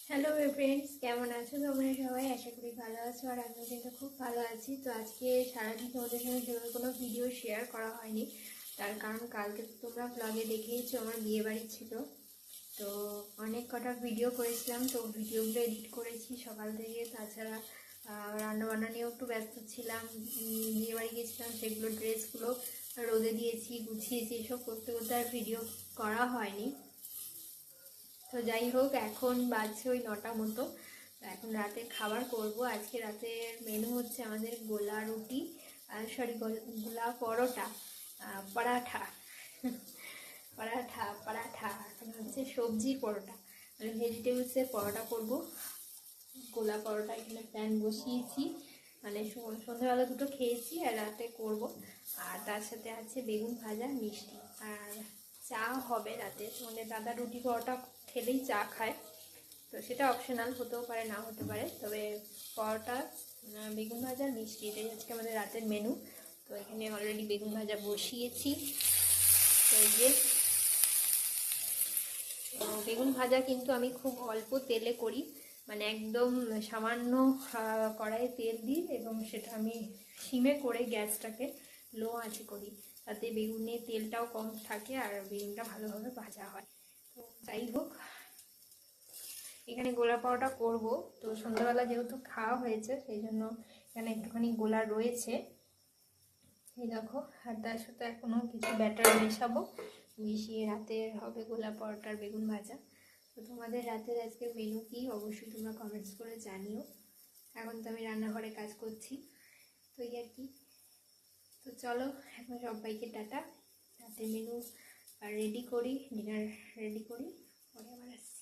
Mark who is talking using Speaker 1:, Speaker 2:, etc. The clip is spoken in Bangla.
Speaker 1: হ্যালো ফ্রেন্ডস, কেমন আছো তোমরা সবাই? আশা করি ভালো আছো আর আমিও কিন্তু খুব ভালো আছি। তো আজকে সারাদিন তোমাদের সঙ্গে সেভাবে কোনো ভিডিও শেয়ার করা হয়নি, তার কারণ কালকে তো তোমরা ব্লগে দেখেইছো আমার বিয়ে বাড়ি ছিল। তো অনেক কটা ভিডিও করেছিলাম, তো ভিডিওগুলো এডিট করেছি সকাল থেকে। তাছাড়া রান্নাবান্না নিয়েও একটু ব্যস্ত ছিলাম। বিয়ে বাড়ি গেছিলাম, সেগুলো ড্রেসগুলো রোদে দিয়েছি, গুছিয়েছি, এসব করতে করতে আর ভিডিও করা হয়নি। তো যাই হোক, এখন বাজছে ওই 9টা মতো। এখন রাতে খাবার করব। আজকে রাতের মেনু হচ্ছে আমাদের গোলা রুটি, সরি গোলা পরোটা, পরাঠা পরাঠা পরাঠা এখন হচ্ছে সবজির পরোটা, মানে ভেজিটেবলসের পরোটা করব। গোলা পরোটা এখানে প্যান বসিয়েছি, মানে সন্ধ্যাবেলা দুটো খেয়েছি আর রাতে করব। আর তার সাথে আছে বেগুন ভাজা, মিষ্টি আর চা হবে রাতে। মানে দাদা রুটি পরোটা খেলেই চা খায়, তো সেটা অপশনাল, হতেও পারে না হতে পারে। তবে পরোটা, বেগুন ভাজা, মিষ্টি, এটাই আজকে আমাদের রাতের মেনু। তো এখানে অলরেডি বেগুন ভাজা বসিয়েছি। তো এই যে বেগুন ভাজা কিন্তু আমি খুব অল্প তেলে করি, মানে একদম সামান্য কড়াইয়ে তেল দিই এবং সেটা আমি সিমে করে গ্যাসটাকে লো আঁচে করি, তাতে বেগুনে তেলটাও কম থাকে আর বেগুনটা ভালোভাবে ভাজা হয়। তো যাই হোক, এখানে গোলা পাওয়াটা করব। তো সন্ধ্যাবেলা যেহেতু খাওয়া হয়েছে সেই জন্য এখানে একটুখানি গোলা রয়েছে, এই দেখো। আর তার সাথে এখনও কিছু ব্যাটার মেশাবো, মিশিয়ে রাতের হবে গোলা পরোটার বেগুন ভাজা। তো তোমাদের রাতের আজকে মেনু কি অবশ্যই তোমরা কমেন্টস করে জানিও। এখন তো আমি রান্নাঘরে কাজ করছি, তো এই আর কি। তো চলো এখন সবাইকে টাটা, রাতের মেনু রেডি করি, ডিনার রেডি করি, পরে আবার আসছি।